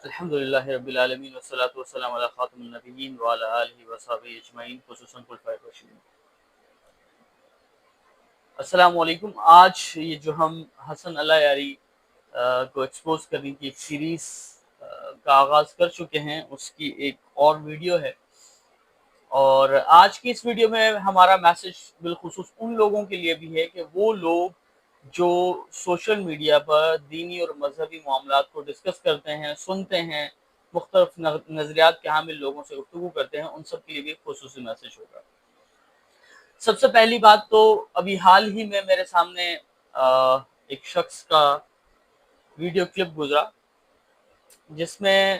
الحمدللہ رب العالمین والصلاة والسلام علی خاتم النبیین وعلی آلہ وصحبہ اجمعین خصوصاً خلفائے راشدین۔ السلام علیکم۔ آج یہ جو ہم حسن اللہ یاری کو ایکسپوز کرنے کی ایک سیریز کا آغاز کر چکے ہیں، اس کی ایک اور ویڈیو ہے، اور آج کی اس ویڈیو میں ہمارا میسج بالخصوص ان لوگوں کے لیے بھی ہے کہ وہ لوگ جو سوشل میڈیا پر دینی اور مذہبی معاملات کو ڈسکس کرتے ہیں، سنتے ہیں، مختلف نظریات کے حامل لوگوں سے گفتگو کرتے ہیں، ان سب کے لیے بھی ایک خصوصی میسج ہوگا۔ سب سے پہلی بات تو ابھی حال ہی میں میرے سامنے ایک شخص کا ویڈیو کلپ گزرا جس میں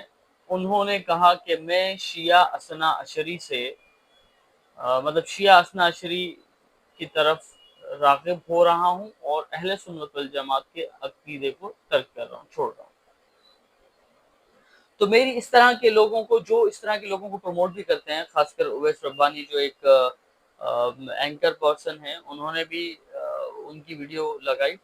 انہوں نے کہا کہ میں شیعہ اثنا عشری سے مطلب شیعہ اثنا عشری کی طرف راغب ہو رہا ہوں اور اہل سنت والجماعت کے عقیدے کو ترک کر رہا ہوں، چھوڑ رہا ہوں۔ تو میری اس طرح کے لوگوں کو جو اس طرح کے لوگوں کو پروموٹ بھی کرتے ہیں، خاص کر اویس ربانی جو ایک اینکر پرسن ہیں، انہوں نے بھی ان کی ویڈیو لگائی۔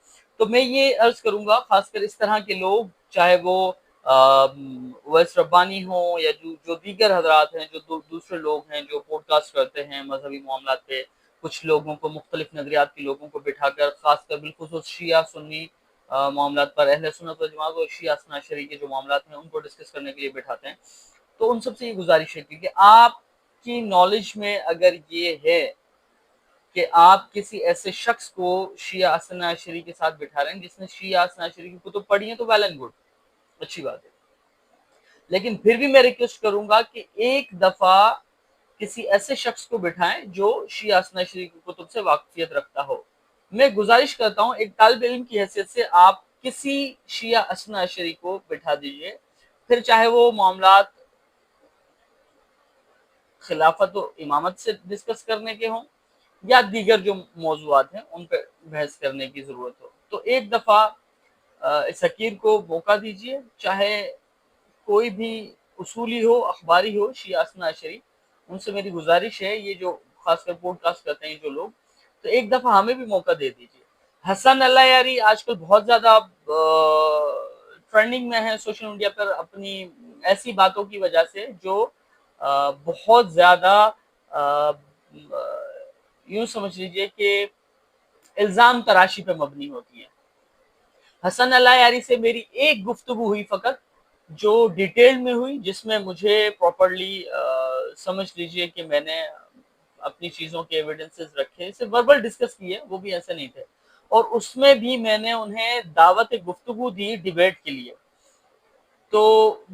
تو میں یہ عرض کروں گا خاص کر اس طرح کے لوگ، چاہے وہ اویس ربانی ہوں یا جو دیگر حضرات ہیں، جو دوسرے لوگ ہیں جو پوڈ کاسٹ کرتے ہیں مذہبی معاملات پہ، کچھ لوگوں کو مختلف نظریات کے لوگوں کو بٹھا کر، خاص کر بالخصوص شیعہ سنی معاملات پر، اہل سنت والجماعت اور شیعہ اثنا عشری کے جو معاملات ہیں ان کو ڈسکس کرنے کے لیے بٹھاتے ہیں۔ تو ان سب سے یہ گزارش ہے کہ آپ کی نالج میں اگر یہ ہے کہ آپ کسی ایسے شخص کو شیعہ اثنا عشری کے ساتھ بٹھا رہے ہیں جس نے شیعہ اثنا عشری کی کتب پڑھی ہیں، تو ویل اینڈ گڈ، اچھی بات ہے، لیکن پھر بھی میں ریکویسٹ کروں گا کہ ایک دفعہ کسی ایسے شخص کو بٹھائیں جو شیعہ اثنا عشری کی کتب سے واقفیت رکھتا ہو۔ میں گزارش کرتا ہوں ایک طالب علم کی حیثیت سے، آپ کسی شیعہ اثنا عشری کو بٹھا دیجئے، پھر چاہے وہ معاملات خلافت و امامت سے ڈسکس کرنے کے ہوں یا دیگر جو موضوعات ہیں ان پہ بحث کرنے کی ضرورت ہو، تو ایک دفعہ اس حقیر کو موقع دیجئے، چاہے کوئی بھی اصولی ہو، اخباری ہو، شیعہ اثنا عشری، ان سے میری گزارش ہے، یہ جو خاص کر پوڈ کاسٹ کرتے ہیں جو لوگ، تو ایک دفعہ ہمیں بھی موقع دے دیجئے۔ حسن اللہ یاری آج کل بہت زیادہ ٹرینڈنگ میں ہے سوشل میڈیا پر، اپنی ایسی باتوں کی وجہ سے جو بہت زیادہ یوں سمجھ لیجئے کہ الزام تراشی پہ مبنی ہوتی ہے۔ حسن اللہ یاری سے میری ایک گفتگو ہوئی فقط، جو ڈیٹیل میں ہوئی، جس میں مجھے پراپرلی سمجھ لیجئے کہ میں نے اپنی چیزوں کے ایویڈنسز رکھے، صرف وربل ڈسکس کیے، وہ بھی ایسے نہیں تھے، اور اس میں بھی میں نے انہیں دعوت گفتگو دی ڈیبیٹ کے لیے، تو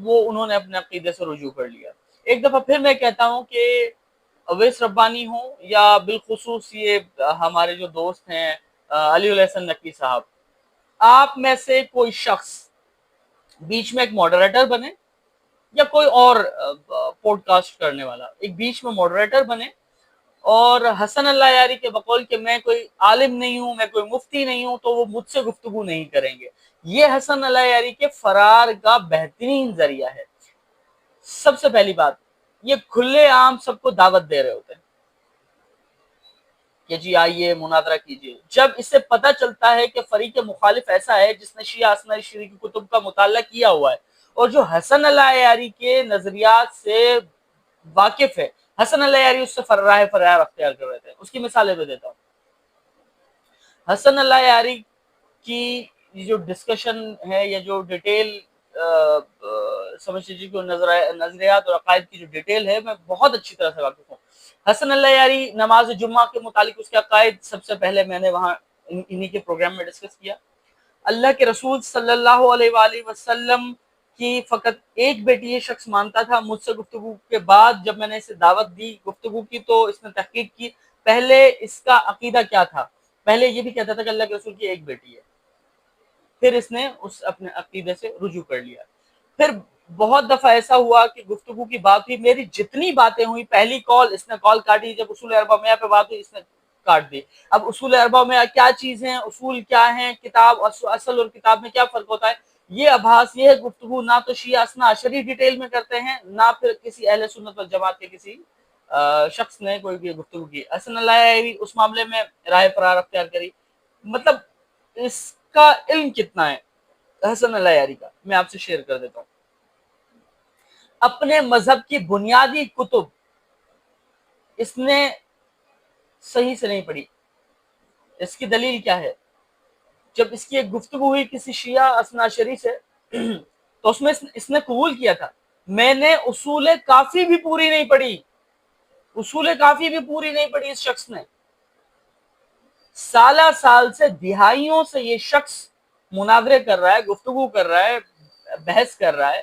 وہ انہوں نے اپنے عقیدے سے رجوع کر لیا۔ ایک دفعہ پھر میں کہتا ہوں کہ اویس ربانی ہوں یا بالخصوص یہ ہمارے جو دوست ہیں علی الحسن نقوی صاحب، آپ میں سے کوئی شخص بیچ میں ایک ماڈریٹر بنے، یا کوئی اور پوڈ کاسٹ کرنے والا ایک بیچ میں ماڈریٹر بنے، اور حسن اللہ یاری کے بقول کہ میں کوئی عالم نہیں ہوں، میں کوئی مفتی نہیں ہوں، تو وہ مجھ سے گفتگو نہیں کریں گے، یہ حسن اللہ یاری کے فرار کا بہترین ذریعہ ہے۔ سب سے پہلی بات، یہ کھلے عام سب کو دعوت دے رہے ہوتے ہیں کہ جی آئیے مناظرہ کیجیے۔ جب اس سے پتہ چلتا ہے کہ فریق مخالف ایسا ہے جس نے شیعہ اثنا عشری کی کتب کا مطالعہ کیا ہوا ہے اور جو حسن اللہ یاری کے نظریات سے واقف ہے، حسن اللہ یاری اس سے فرار اختیار کر رہے تھے، اس کی مثالیں بھی دیتا ہوں۔ حسن اللہ یاری کی جو ڈسکشن ہے یا جو ڈیٹیل سمجھ لیجیے کہ نظریات اور عقائد کی جو ڈیٹیل ہے، میں بہت اچھی طرح سے واقف ہوں۔ حسن اللہ یاری نماز جمعہ کے متعلق اس کے عقائد سب سے پہلے میں نے وہاں انہی کے پروگرام میں ڈسکس کیا۔ اللہ کے رسول صلی اللہ علیہ وآلہ وسلم کی فقط ایک بیٹی یہ شخص مانتا تھا۔ مجھ سے گفتگو کے بعد جب میں نے اسے دعوت دی گفتگو کی تو اس نے تحقیق کی، پہلے اس کا عقیدہ کیا تھا، پہلے یہ بھی کہتا تھا کہ اللہ کے رسول کی ایک بیٹی ہے، پھر اس نے اس اپنے عقیدے سے رجوع کر لیا۔ پھر بہت دفعہ ایسا ہوا کہ گفتگو کی بات ہوئی، میری جتنی باتیں ہوئی، پہلی کال اس نے کال کاٹی، جب اصول اربع میاں پہ بات ہوئی اس نے کاٹ دی۔ اب اصول اربع میں کیا چیز ہیں، اصول کیا ہیں، کتاب اصل اور کتاب میں کیا فرق ہوتا ہے، یہ ابحاث، یہ گفتگو نہ تو شیعہ اثنا عشری ڈیٹیل میں کرتے ہیں، نہ پھر کسی اہل سنت والجماعت کے کسی شخص نے کوئی بھی گفتگو کی۔ حسن اللہ یاری اس معاملے میں رائے فرار اختیار کری۔ مطلب اس کا علم کتنا ہے حسن اللہ یاری کا، میں آپ سے شیئر کر دیتا ہوں۔ اپنے مذہب کی بنیادی کتب اس نے صحیح سے نہیں پڑھی. اس کی دلیل کیا ہے؟ جب اس کی ایک گفتگو ہوئی کسی شیعہ اثناعشری سے تو اس میں اس نے قبول کیا تھا میں نے اصول کافی بھی پوری نہیں پڑھی. اصول کافی بھی پوری نہیں پڑھی اس شخص نے. سالہ سال سے دہائیوں سے یہ شخص مناظرے کر رہا ہے, گفتگو کر رہا ہے, بحث کر رہا ہے,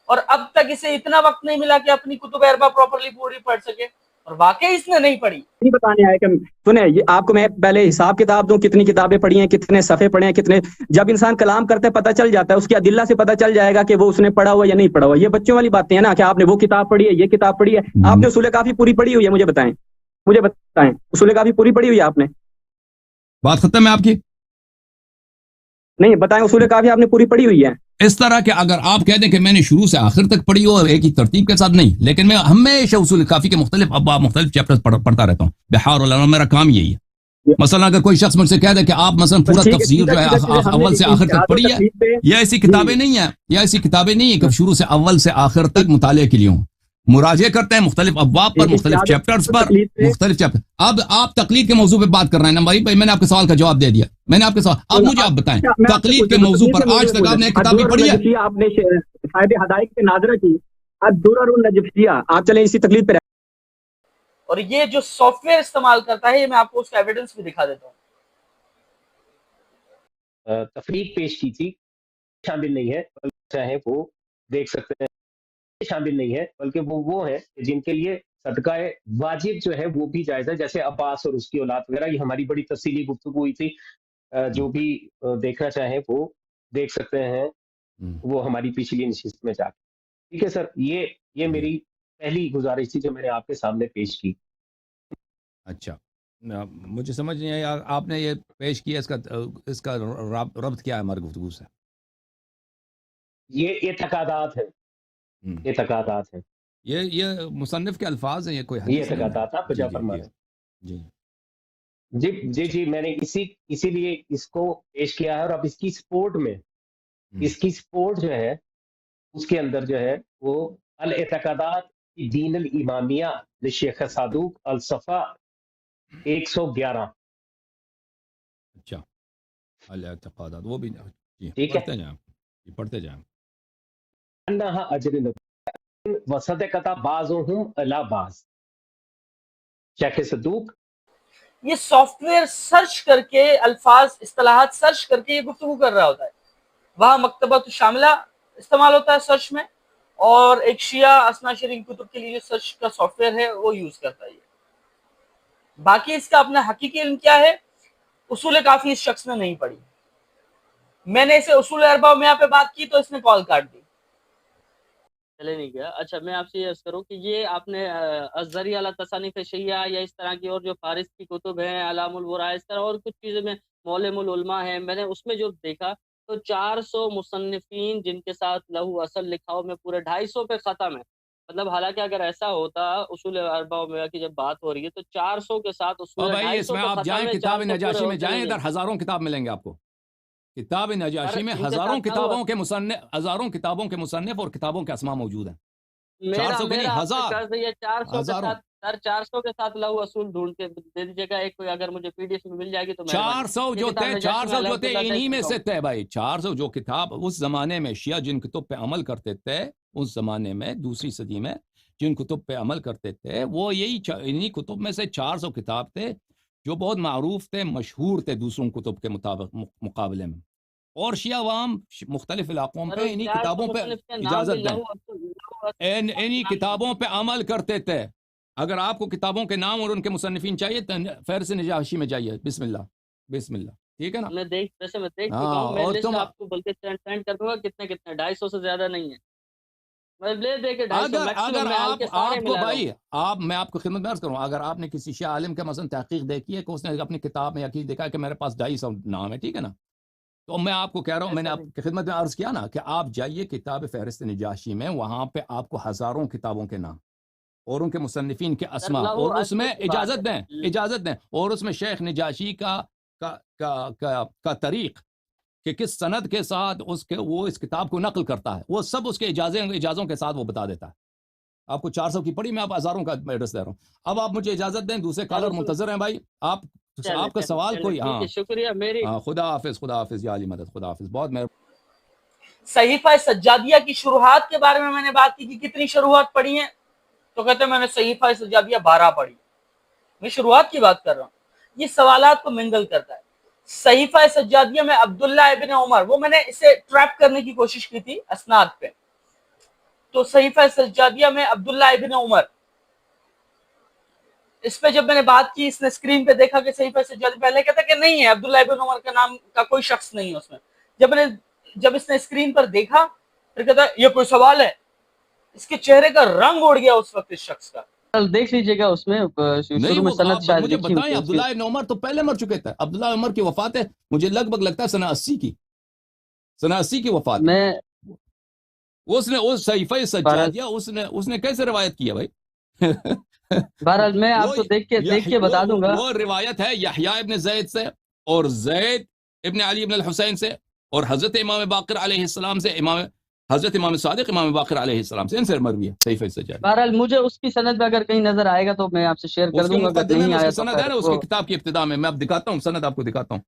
اور اب تک اسے اتنا وقت نہیں ملا کہ اپنی کتب اربع پراپرلی پوری پڑھ سکے, اور واقعی اس نے نہیں پڑھی. نہیں بتانے آئے کہ سنیں, یہ آپ کو میں پہلے حساب کتاب دوں, کتنی کتابیں پڑھی ہیں, کتنے صفحے پڑھے ہیں, کتنے. جب انسان کلام کرتے پتہ چل جاتا ہے, اس کی ادلہ سے پتہ چل جائے گا کہ وہ اس نے پڑھا ہوا یا نہیں پڑھا ہوا. یہ بچوں والی باتیں ہیں نا کہ آپ نے وہ کتاب پڑھی ہے, یہ کتاب پڑھی ہے. آپ نے اصول کافی پوری پڑھی ہوئی ہے, مجھے بتائیں اصول کافی پوری پڑھی ہوئی ہے آپ نے؟ بات ختم ہے آپ کی؟ نہیں بتائیں, اصول کافی آپ نے پوری پڑھی ہوئی ہے؟ اس طرح کہ اگر آپ کہہ دیں کہ میں نے شروع سے آخر تک پڑھی ہو ایک ہی ترتیب کے ساتھ, نہیں, لیکن میں ہمیشہ اصول کافی کے مختلف ابواب, مختلف چیپٹرز پڑھتا رہتا ہوں. بحار العلوم میرا کام یہی ہے. مثلا اگر کوئی شخص مجھ سے کہہ دے کہ آپ مثلا پورا تفسیر جو ہے اول سے آخر تک پڑھی ہے, یا ایسی کتابیں نہیں ہیں, کہ شروع سے اول سے آخر تک مطالعے کے لیے ہوں. مراجعے کرتے ہیں مختلف ابواب پر, مختلف چیپٹرز پر, مختلف چیپٹر. اب آپ تقلید کے موضوع پہ بات کر رہے ہیں نا بھائی, میں نے آپ کے سوال کا جواب دے دیا, میں نے آپ کے سوال. اب مجھے آپ بتائیں تقلید کے موضوع پر آج تک آپ نے ایک کتاب بھی پڑھی ہے؟ آپ نے صاحب حدائق پہ ناظرہ کی, الدرر النجفیہ, آپ چلیں اسی تقلید پہ. اور یہ جو سافٹ ویئر استعمال کرتا ہے, یہ میں آپ کو اس کا ایویڈنس بھی دکھا دیتا ہوں. تفریق پیش کی تھی, شامل نہیں ہے, چاہے وہ دیکھ سکتے ہیں, شامل نہیں ہے, بلکہ وہ ہیں جن کے لیے صدقہ واجب جو ہے وہ بھی جائز ہے, جیسے عباس اور اس کی اولاد وغیرہ. یہ ہماری بڑی تفصیلی گفتگو ہوئی تھی, جو بھی دیکھنا چاہیں وہ دیکھ سکتے ہیں, وہ ہماری پچھلی نشست میں جا کے. ٹھیک ہے سر, یہ میری پہلی گزارش تھی جو میں نے آپ کے سامنے پیش کی. اچھا, مجھے سمجھ نہیں آیا آپ نے یہ پیش کیا, اس کا ربط کیا ہے ہماری گفتگو سے؟ یہ اعتقادات ہیں, اعتقادات ہیں, یہ مصنف کے الفاظ ہیں, یہ کوئی حدیث نہیں ہے. یہ اعتقادات آپ بجا فرما رہے جی جی جی, میں نے اسی لیے اس کو پیش کیا ہے. اور اب اس کی سپورٹ میں, اس کی سپورٹ جو ہے اس کے اندر جو ہے وہ الاعتقادات دین الامامیہ لشیخ صادوق الصفا 111. اچھا, الاعتقادات وہ بھی جی ٹھیک ہے, پڑھتے جائیں. انہا اجر وصدقتا بعضهم الی بعض. شیخ صدوق یہ سافٹ ویئر سرچ کر کے الفاظ اصطلاحات سرچ کر کے یہ گفتگو کر رہا ہوتا ہے. وہاں مکتبۃ شاملہ استعمال ہوتا ہے سرچ میں, اور ایک شیعہ اثناعشری کتب کے لیے جو سرچ کا سافٹ ویئر ہے وہ یوز کرتا ہے. باقی اس کا اپنا حقیقی علم کیا ہے, اصول کافی اس شخص نے نہیں پڑھی. میں نے اسے اصول اربع میں یہاں پہ بات کی تو اس نے کال کاٹ دی. چلے نہیں گیا. اچھا, میں آپ سے یہ عرض کروں کہ یہ آپ نے الزری علی تصانیف شیعہ یا اس طرح کی اور جو فارس کی کتب ہیں, علام الورا, اس طرح اور کچھ چیزیں میں, معلم العلماء ہیں, میں نے اس میں جو دیکھا تو 400 مصنفین جن کے ساتھ لہو اصل لکھا ہو میں پورے 250 پہ ختم ہے. مطلب حالانکہ اگر ایسا ہوتا اصول اربع میں کی جب بات ہو رہی ہے تو 400 کے ساتھ اصول 250 اس میں آپ جائیں کتاب نجاشی میں جائیں, ادھر ہزاروں کتاب ملیں گے آپ کو. کتاب نجاشی میں ہزاروں کتابوں کے مصنف اور کتابوں کے اسماء موجود ہیں. 400 کے نہیں, ہزاروں. 400 کے ساتھ لہو اصول ڈھونڈ کے دے دیجیے گا ایک کوئی, اگر مجھے پی ڈی ایف میں مل جائے گی تو 400 جو تھے انہی میں سے تھے بھائی. 400 جو کتاب اس زمانے میں شیعہ جن کتب پہ عمل کرتے تھے, اس زمانے میں دوسری صدی میں جن کتب پہ عمل کرتے تھے, وہ یہی انہی کتب میں سے 400 کتاب تھے جو بہت معروف تھے, مشہور تھے دوسروں کتب کے مقابلے میں. اور شیعہ عوام مختلف علاقوں پہ انہی کتابوں پہ اجازت دیں, انہی کتابوں پہ عمل کرتے تھے. اگر آپ کو کتابوں کے نام اور ان کے مصنفین چاہیے تو فہرست نجاشی میں جائیے. بسم اللہ, ٹھیک ہے نا. میں دیکھ چکا ہوں, میں لسٹ آپ کو بلکہ سینڈ کر دوں گا. کتنے 250 سے زیادہ نہیں ہے. میں آپ کو خدمت میں عرض کروں, اگر آپ نے کسی شیعہ عالم کے مثلا تحقیق دیکھی ہے کہ اس نے اپنی کتاب میں یقین دیکھا ہے کہ میرے پاس 250 نام ہے, ٹھیک ہے نا, تو میں آپ کو کہہ رہا ہوں, میں نے آپ کی خدمت میں عرض کیا نا کہ آپ جائیے کتاب فہرست نجاشی میں, وہاں پہ آپ کو ہزاروں کتابوں کے نام اور ان کے مصنفین کے اسماء, اور اس میں اجازت دیں, اور اس میں شیخ نجاشی کا طریق, کہ کس سند کے ساتھ وہ اس کتاب کو نقل کرتا ہے، وہ سب اس کے اجازوں کے ساتھ وہ بتا دیتا ہے. آپ کو 400 کی پڑھی، میں آپ ہزاروں کا ایڈریس دے رہا ہوں. اب آپ مجھے اجازت دیں، دوسرے کالر منتظر ہیں بھائی. آپ کا سوال کوئی؟ ہاں شکریہ. میری خدا حافظ یا علی مدد، خدا حافظ. بہت مہربانی. صحیفہ سجادیہ کی شروحات کے بارے میں نے بات کی کہ کتنی شروحات پڑھی ہیں، تو کہتے ہیں میں نے صحیفہ سجادیہ 12 پڑھی. میں شروحات کی بات کر رہا ہوں. یہ سوالات کو منگل کرتا ہے. صحیفہ سجادیہ میں عبداللہ ابن عمر، وہ میں نے اسے ٹریپ کرنے کی کوشش کی تھی اسناد پہ. تو صحیفہ سجادیہ میں عبداللہ ابن عمر، اس پہ جب میں نے بات کی، اس نے اسکرین پہ دیکھا کہ صحیفہ سجادیہ، پہلے کہتا کہ نہیں ہے، عبداللہ ابن عمر کا نام کا کوئی شخص نہیں ہے اس میں. جب اس نے اسکرین پر دیکھا، پھر کہتا یہ کوئی سوال ہے. اس کے چہرے کا رنگ اڑ گیا اس وقت اس شخص کا. دیکھ لیجئے گا اس میں شروع میں سند شاید مجھے لکھی بتائیں، ہوئی عبداللہ ابن عمر تو پہلے مر چکے تھے. عبداللہ عمر کی وفات ہے مجھے لگ بھگ لگتا ہے سنہ 80 کی، سنہ 80 کی وفات. میں اس نے اس صحیفہ سجادیہ اس نے کیسے روایت کیا بھائی؟ بہرحال میں آپ کو دیکھ کے بتا دوں گا. وہ روایت ہے یحییٰ ابن زید سے، اور زید ابن علی ابن الحسین سے، اور حضرت امام باقر علیہ السلام سے، حضرت امام صادق امام باقر علیہ السلام سے، ان سے مروی ہے صحیفہ سجادیہ. بہرحال مجھے اس کی سند میں اگر کہیں نظر آئے گا تو میں آپ سے شیئر کر دوں گا. اگر نہیں آیا تو سند ہے نا اس کی کتاب کی ابتدا میں، میں اب دکھاتا ہوں سند، آپ کو دکھاتا ہوں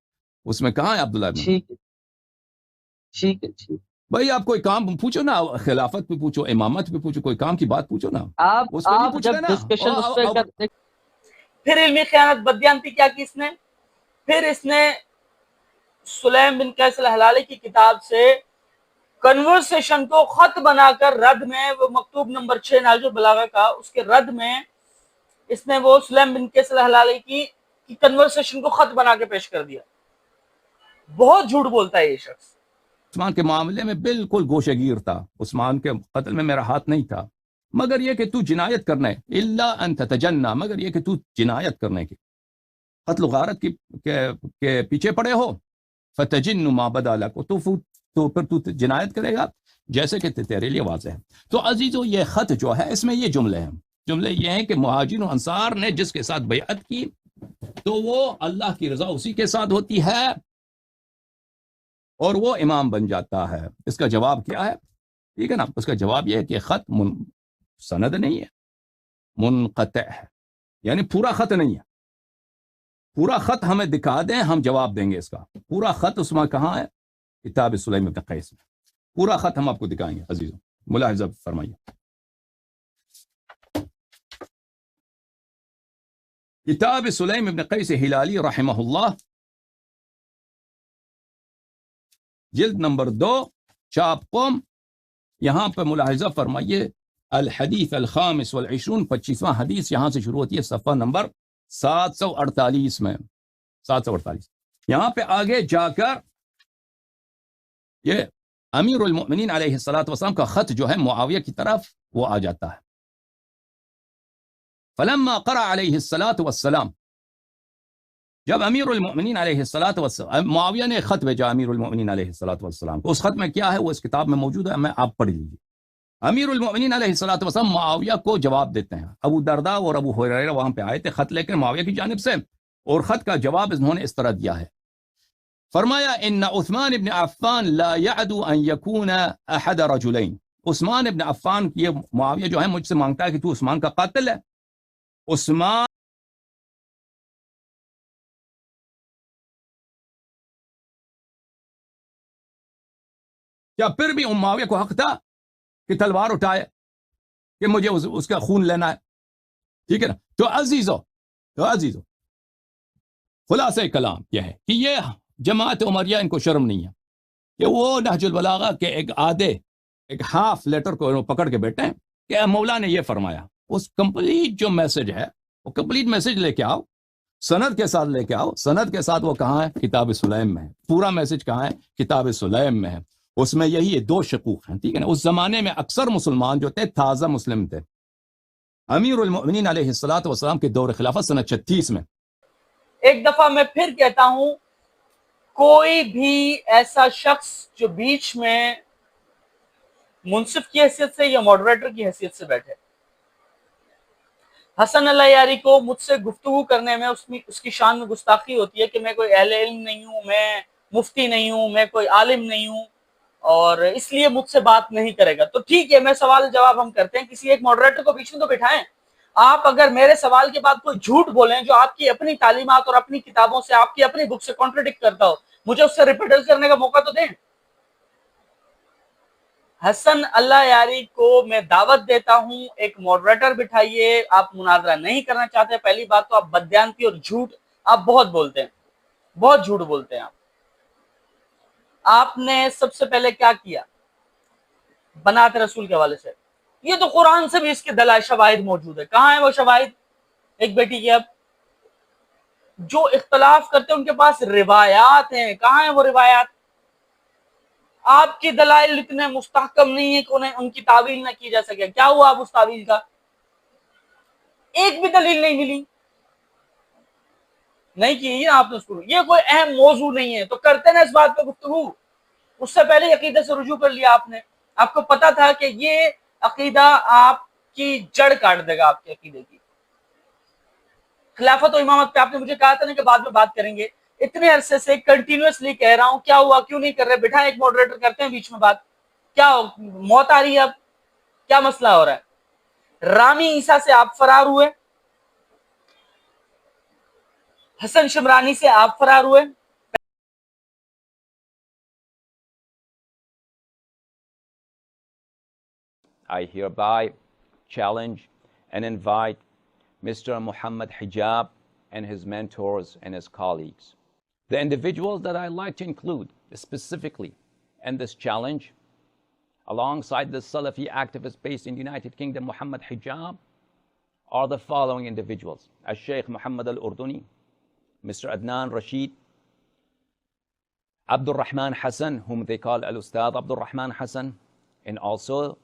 اس میں کہاں ہے عبداللہ ابن. ٹھیک ہے بھائی. آپ کوئی کام پوچھو نا، خلافت پہ پوچھو، امامت پہ پوچھو، کوئی کام کی بات پوچھو نا. آپ جب ڈسکشن اس پہ کرتے. پھر علمی خیانت بدیانتی کیا کی اس نے. پھر اس نے سلیم بن قیس الہلالی کی کتاب سے کنورسیشن کو خط بنا کر رد میں، وہ مکتوب نمبر 6 نہج البلاغہ کا، اس کے رد میں اس نے وہ سلیم بن قیس الہلالی کی کنورسیشن کو خط بنا کے پیش کر دیا. بہت جھوٹ بولتا ہے یہ شخص. عثمان کے معاملے میں بالکل گوشہ گیر تھا. عثمان کے قتل میں میرا ہاتھ نہیں تھا، مگر یہ کہ تو جنایت کرنا ہے، الا ان تتجنى، مگر یہ کہ تو جنایت کرنے کی، قتل و غارت کے پیچھے پڑے ہو، فتجن ما بدا لک، تو پھر تو جنایت کرے گا جیسے کہ تیرے لیے واضح ہے. تو عزیزو یہ خط جو ہے اس میں یہ جملے ہیں. جملے یہ ہیں کہ مہاجرین و انصار نے جس کے ساتھ بیعت کی تو وہ اللہ کی رضا اسی کے ساتھ ہوتی ہے اور وہ امام بن جاتا ہے. اس کا جواب کیا ہے؟ ٹھیک ہے نا. اس کا جواب یہ ہے کہ خط سند نہیں ہے، منقطع ہے، یعنی پورا خط نہیں ہے. پورا خط ہمیں دکھا دیں، ہم جواب دیں گے اس کا. پورا خط اس میں کہاں ہے؟ کتاب سلیم بن قیس میں. پورا خط ہم آپ کو دکھائیں گے عزیزوں، ملاحظہ فرمائیے. کتاب سلیم بن قیس ہلالی رحمہ اللہ، جلد نمبر 2، چاپ قم. یہاں پہ ملاحظہ فرمائیے، الحدیث الخامس والعشرون، 25واں حدیث یہاں سے شروع ہوتی ہے، صفحہ نمبر 748 میں. 748 یہاں پہ آگے جا کر یہ امیر المؤمنین علیہ السلام کا خط جو ہے معاویہ کی طرف وہ آ جاتا ہے. فلما قرأ علیہ السلام، جب امیر المؤمنین علیہ السلام، معاویہ نے خط بھیجا امیر المؤمنین علیہ السلام کو. اس خط میں کیا ہے وہ اس کتاب میں موجود ہے، میں آپ پڑھ لیجیے. امیر المؤمنین علیہ السلام معاویہ کو جواب دیتے ہیں. ابو درداء اور ابو ہریرہ وہاں پہ آئے تھے خط لے کر معاویہ کی جانب سے، اور خط کا جواب انہوں نے اس طرح دیا ہے. فرمایا ان عثمان ابن عفان لا يعدو ان يكون احد رجلين. عثمان ابن عفان، یہ معاویہ جو ہے مجھ سے مانگتا ہے کہ تو عثمان کا قاتل ہے. عثمان کیا پھر بھی معاویہ کو حق تھا کہ تلوار اٹھائے کہ مجھے اس کا خون لینا ہے؟ ٹھیک ہے نا. تو عزیزو خلاصہ کلام یہ ہے کہ یہ جماعت عمریہ ان کو شرم نہیں ہے کہ وہ نہج البلاغہ کے ایک ہاف لیٹر کو پکڑ کے بیٹھے ہیں کہ مولا نے یہ فرمایا. اس کمپلیٹ جو میسج ہے وہ کمپلیٹ میسج لے کے آؤ، سند کے ساتھ لے کے آؤ. سند کے ساتھ وہ کہاں ہے؟ کتاب سلیم میں ہے. پورا میسج کہاں ہے؟ کتاب سلیم میں ہے. اس میں یہی 2 شقوق ہیں. ٹھیک ہے نا. اس زمانے میں اکثر مسلمان جو تھے تازہ مسلم تھے. امیر المؤمنین علیہ السلام کے دور خلافت سنہ 36 میں. ایک دفعہ میں پھر کہتا ہوں، کوئی بھی ایسا شخص جو بیچ میں منصف کی حیثیت سے یا ماڈریٹر کی حیثیت سے بیٹھے، حسن اللہ یاری کو مجھ سے گفتگو کرنے میں اس کی شان میں گستاخی ہوتی ہے کہ میں کوئی اہل علم نہیں ہوں، میں مفتی نہیں ہوں، میں کوئی عالم نہیں ہوں اور اس لیے مجھ سے بات نہیں کرے گا. تو ٹھیک ہے، میں سوال جواب ہم کرتے ہیں، کسی ایک ماڈریٹر کو بیچ میں تو بٹھائیں. آپ اگر میرے سوال کے بعد کوئی جھوٹ بولیں جو آپ کی اپنی تعلیمات اور اپنی کتابوں سے، آپ کی اپنی بک سے کانٹرڈکٹ کرتا ہو، مجھے اس سے ریپیٹل کرنے کا موقع تو دیں. حسن اللہ یاری کو میں دعوت دیتا ہوں، ایک ماڈریٹر بٹھائیے. آپ مناظرہ نہیں کرنا چاہتے، پہلی بات تو آپ بددیانتی اور جھوٹ آپ بہت بولتے ہیں، بہت جھوٹ بولتے ہیں. آپ نے سب سے پہلے کیا کیا بنات رسول کے حوالے سے؟ یہ تو قرآن سے بھی اس کے دلائل شواہد موجود ہے. کہاں ہے وہ شواہد؟ ایک بیٹی کی اب جو اختلاف کرتے ہیں ان کے پاس روایات ہیں، کہاں ہیں وہ روایات؟ آپ کی دلائل اتنے مستحکم نہیں ہے کہ انہیں ان کی تعویل نہ کی جا سکے. کیا ہوا اب اس تعویل کا؟ ایک بھی دلیل نہیں ملی، نہیں کی آپ نے اس کو. یہ کوئی اہم موضوع نہیں ہے تو کرتے نا اس بات پہ گفتگو. اس سے پہلے عقیدے سے رجوع کر لیا آپ نے. آپ کو پتا تھا کہ یہ عقیدہ آپ کی جڑ کاٹ دے گا، آپ کے عقیدے کی. خلافت و امامت پہ آپ نے مجھے کہا تھا نا کہ بعد میں بات کریں گے. اتنے عرصے سے کنٹینیوسلی کہہ رہا ہوں، کیا ہوا کیوں نہیں کر رہے؟ بٹھا ایک ماڈریٹر کرتے ہیں بیچ میں بات. کیا موت آ رہی ہے؟ اب کیا مسئلہ ہو رہا ہے؟ رامی عیسیٰ سے آپ فرار ہوئے، حسن شمرانی سے آپ فرار ہوئے. I hereby challenge and invite Mr. Muhammad Hijab and his mentors and his colleagues. The individuals that I'd like to include specifically in this challenge, alongside the Salafi activist based in the United Kingdom, Muhammad Hijab, are the following individuals: Al-Sheikh Muhammad Al-Urduni, Mr. Adnan Rashid, Abdul Rahman Hassan, whom they call Al-Ustad Abdul Rahman Hassan, and also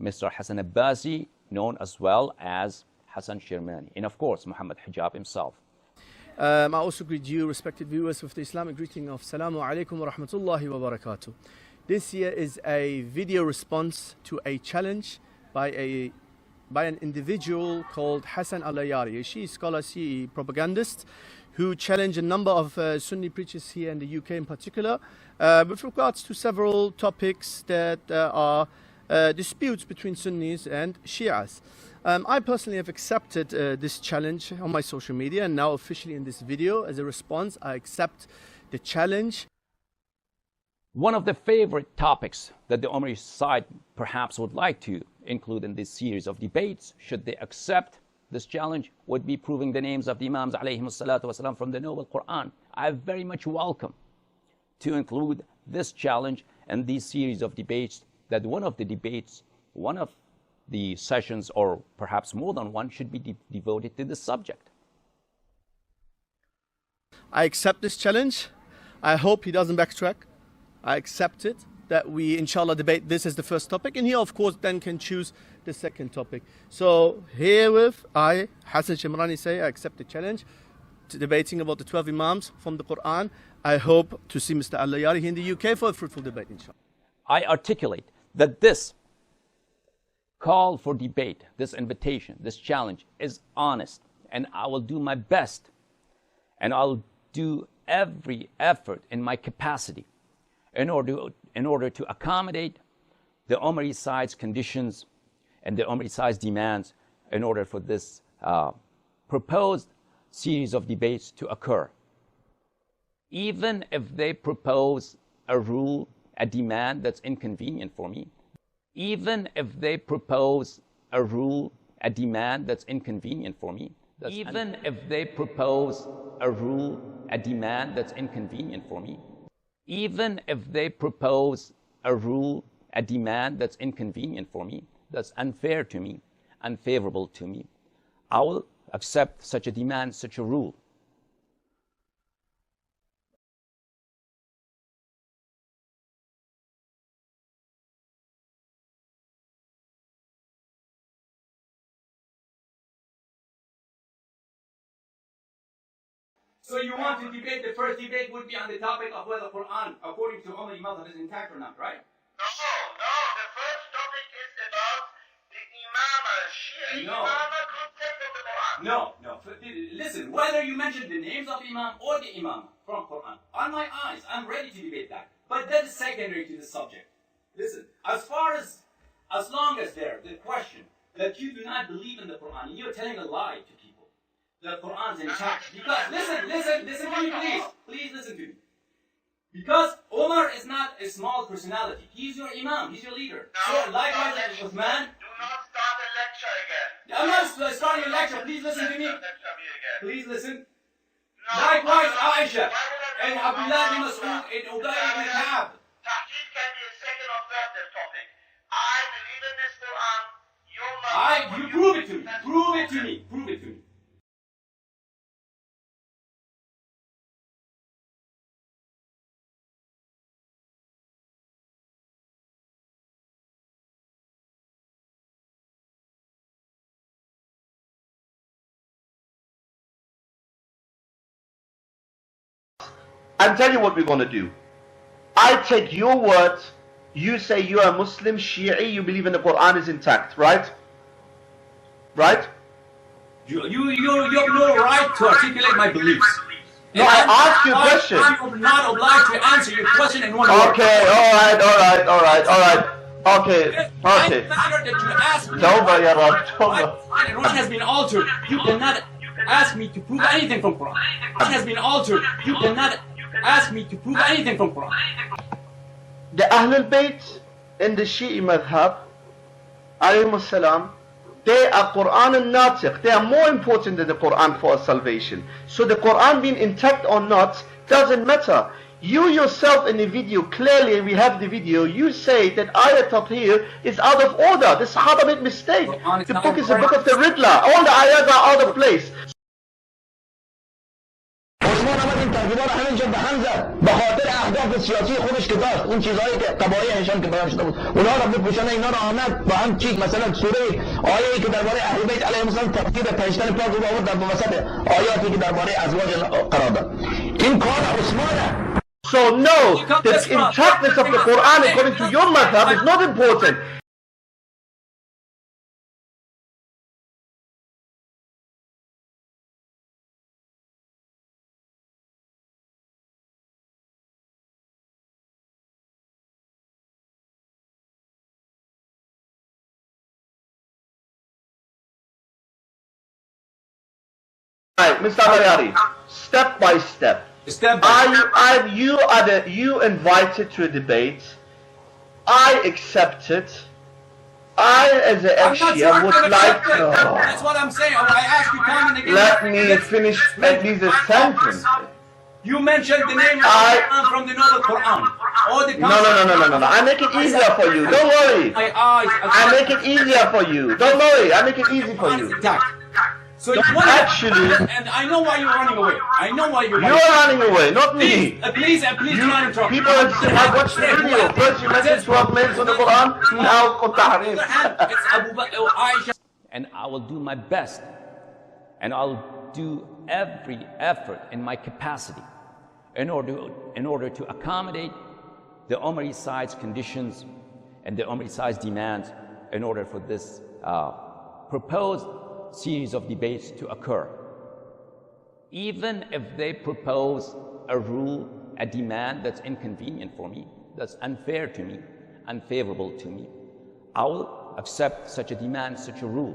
Mr. Hassan Abbasi, known as well as Hassan Shirmani, and of course Muhammad Hijab himself. I also greet you, respected viewers, with the Islamic greeting of Assalamu alaikum wa rahmatullahi wa barakatuh. This here is a video response to a challenge by an individual called Hassan Al-Ayari, a Shia scholar, Shia propagandist, who challenged a number of Sunni preachers here in the UK in particular, with regards to several topics that are disputes between Sunnis and Shias. I personally have accepted this challenge on my social media, and now officially in this video, as a response, I accept the challenge. One of the favorite topics that the Umari side perhaps would like to include in this series of debates, should they accept this challenge, would be proving the names of the Imams ﷺ from the Noble Quran. I very much welcome to include this challenge and these series of debates, that one of the debates, one of the sessions, or perhaps more than one, should be devoted to this subject. I accept this challenge. I hope he doesn't backtrack. I accept it, that we inshallah debate this as the first topic, and he of course then can choose the second topic. So herewith I, Hassan Shimrani, say I accept the challenge to debating about the 12 Imams from the Quran. I hope to see Mr. Al-Layari here in the UK for a fruitful debate, inshallah. I articulate that this call for debate, this invitation, this challenge is honest, and I will do my best, and I'll do every effort in my capacity in order to accommodate the Umari side's conditions and the Umari side's demands in order for this proposed series of debates to occur. Even if they propose a rule, a demand that's inconvenient for me, even if they propose a rule, a demand that's inconvenient for me, even if they propose a rule, a demand that's inconvenient for me, even if they propose a rule, a demand that's inconvenient for me, that's unfair to me, unfavorable to me, I will accept such a demand, such a rule. So you want to debate, the first debate would be on the topic of whether Quran, according to Umari Madhab, is intact or not, right? No, the first topic is about the Imama, Shia Imama concept of the Quran. No. Listen, whether you mention the names of Imam or the Imam from Quran, on my eyes. I'm ready to debate that. But that is secondary to the subject. Listen, as long as the question that you do not believe in the Quran, and you're telling a lie to people, the Quran's intact. Because, listen to me, please. Please listen to me. Because Omar is not a small personality. He's your imam. He's your leader. So likewise with man. Do not start a lecture again. I'm not starting a lecture. Please listen to me. Lecture me again. Please listen. No, Likewise why would I- Aisha why would I and do Abdullah bin that? Mas'ud and Ubay ibn Ka'b. Tahqiq can be a second or third topic. I believe in this Quran. Your You prove it to me. Prove it to me. Prove it to me. I'll tell you what we're going to do. I take your words. You say you are a Muslim, Shi'i, you believe in the Quran is intact, right? Right? You have no right to articulate my beliefs. No, I asked you a question. I'm not obliged to answer your question in one word. Okay, alright. Okay. It matter that you ask me. Tawbah, ya Rab, My Tawbah. Quran has been altered. You cannot ask me to prove anything from Quran. Quran has been altered. You cannot ask me to prove anything from Quran. The Ahlul Bayt in the Shi'i madhab, alayhim salam, they are Quran and Natiq. They are more important than the Quran for our salvation. So the Quran being intact or not doesn't matter. You yourself in the video, clearly we have the video, you say that Ayat Tathir is out of order. The Sahaba made mistake. The book is a book of the Riddler. All the ayat are out of place. عثمان آمد N ترجمه رو همینجا به هم زد به خاطر اهداف سیاسی خودش که داشت اون چیزهایی که قبایع هشام که بیان شده بود اونها رو بپوشانه اینا رو آمد با هم چیک مثلا سوره آیه‌ای که درباره اهل بیت علیهم السلام تفسیر پنجتن پاک رو آورد در وسط آیاتی که درباره ازواج قرار داد این کار عثمانه. So no, the intactness of the Quran according to your madhab is not important. Right, Mr. Abayari, step by step. You invited to a debate. I accepted. I, as an ex-Shia, would like to... That's what I'm saying. I asked you time and again. Let me finish at least a sentence. You mentioned the name of the Quran from the Noble Quran. Or the No. I make it easier for you. Don't worry. I make it easier for you. Don't worry. I make it easy for you. So you want Actually, and I know why you're running away. I know why you're running away, not me. Please do not interrupt. People have watched the video. First you mentioned 12 names on the Quran, now Qur'an. It's Abu Bakr, Aisha. And I will do my best, and I'll do every effort in my capacity in order to accommodate the Omari side's conditions and the Omari side's demands in order for this proposed series of debates to occur. Even if they propose a rule, a demand that's inconvenient for me, that's unfair to me, unfavorable to me, I will accept such a demand, such a rule.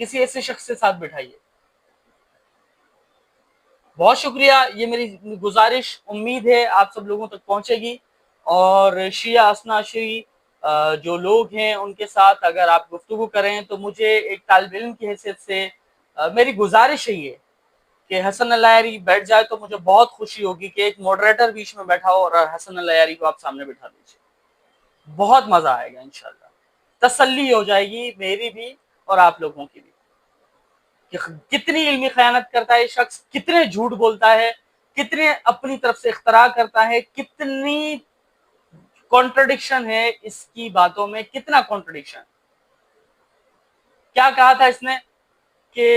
کسی ایسے شخص کے ساتھ بٹھائیے. بہت شکریہ. یہ میری گزارش امید ہے آپ سب لوگوں تک پہنچے گی. اور شیعہ اثنا شیعی جو لوگ ہیں ان کے ساتھ اگر آپ گفتگو کریں تو مجھے ایک طالب علم کی حیثیت سے میری گزارش ہے کہ حسن اللیاری بیٹھ جائے تو مجھے بہت خوشی ہوگی کہ ایک ماڈریٹر بیچ میں بیٹھا ہو اور حسن اللیاری کو آپ سامنے بٹھا دیجیے. بہت مزہ آئے گا انشاءاللہ. تسلی ہو جائے گی میری بھی اور آپ لوگوں کی بھی کہ کتنی علمی خیانت کرتا ہے یہ شخص, کتنے جھوٹ بولتا ہے, کتنے اپنی طرف سے اختراع کرتا ہے, کتنی کانٹرڈکشن ہے اس کی باتوں میں, کتنا کانٹرڈکشن. کیا کہا تھا اس نے کہ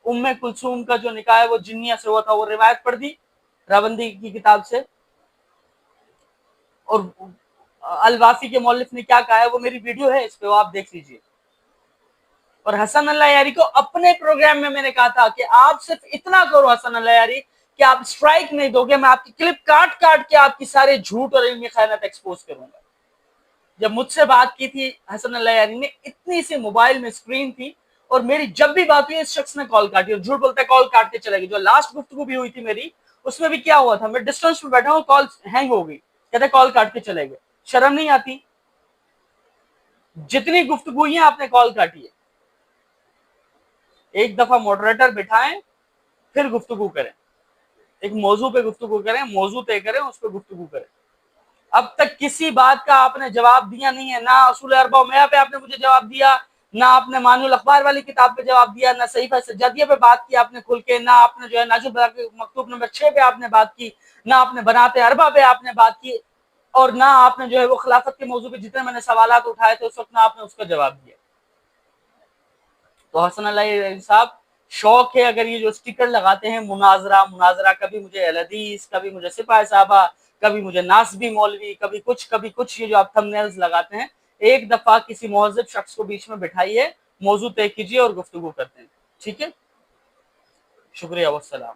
ام کلثوم کا جو نکاح ہے وہ جنیہ سے ہوا تھا, وہ روایت پڑھ دی راوندی کی کتاب سے. اور الوافی کے مؤلف نے کیا کہا ہے وہ میری ویڈیو ہے, اس پہ وہ آپ دیکھ لیجئے. اور حسن اللیاری کو اپنے پروگرام میں میں نے کہا تھا کہ آپ صرف اتنا کرو حسن اللیاری کہ آپ سٹرائک نہیں دو گے, میں آپ کی کلپ کاٹ کاٹ کے آپ کی سارے جھوٹ اور علمی خیانت ایکسپوز کروں گا. جب مجھ سے بات کی تھی حسن اللیاری نے, اتنی سی موبائل میں سکرین تھی اور میری جب بھی بات ہوئی اس شخص نے کال کاٹی, اور جھوٹ بولتا ہے کال کاٹ کے چلے گی. جو لاسٹ گفتگو بھی ہوئی تھی میری اس میں بھی کیا ہوا تھا, میں ڈسٹینس میں بیٹھا ہوں, کال ہینگ ہو گئی, کہتے کال کاٹ کے چلے گئے. شرم نہیں آتی؟ جتنی گفتگویاں آپ نے کال کاٹی ہے. ایک دفعہ ماڈریٹر بٹھائیں پھر گفتگو کریں, ایک موضوع پہ گفتگو کریں, موضوع طے کریں, اس پہ گفتگو کریں. اب تک کسی بات کا آپ نے جواب دیا نہیں ہے, نہ اصول اربع میہ پہ آپ نے مجھے جواب دیا, نہ آپ نے معنی الاخبار والی کتاب پہ جواب دیا, نہ صحیفہ سجادیہ پہ بات کی آپ نے کھل کے, نہ آپ نے جو ہے ناجل البلاغہ مکتوب نمبر 6 پہ آپ نے بات کی, نہ آپ نے بنات اربع پہ آپ نے بات کی, اور نہ آپ نے جو ہے وہ خلافت کے موضوع پہ جتنے میں نے سوالات اٹھائے تھے اس وقت نہ آپ نے اس کا جواب دیا. تو حسن اللیاری صاحب شوق ہے اگر یہ جو اسٹیکر لگاتے ہیں مناظرہ, کبھی مجھے اہل حدیث, کبھی مجھے سپاہی صحابہ, کبھی مجھے ناسبی مولوی, کبھی کچھ, یہ جو آپ تھمبنیلز لگاتے ہیں, ایک دفعہ کسی مہذب شخص کو بیچ میں بٹھائیے, موضوع طے کیجیے اور گفتگو کرتے ہیں. ٹھیک ہے, شکریہ والسلام.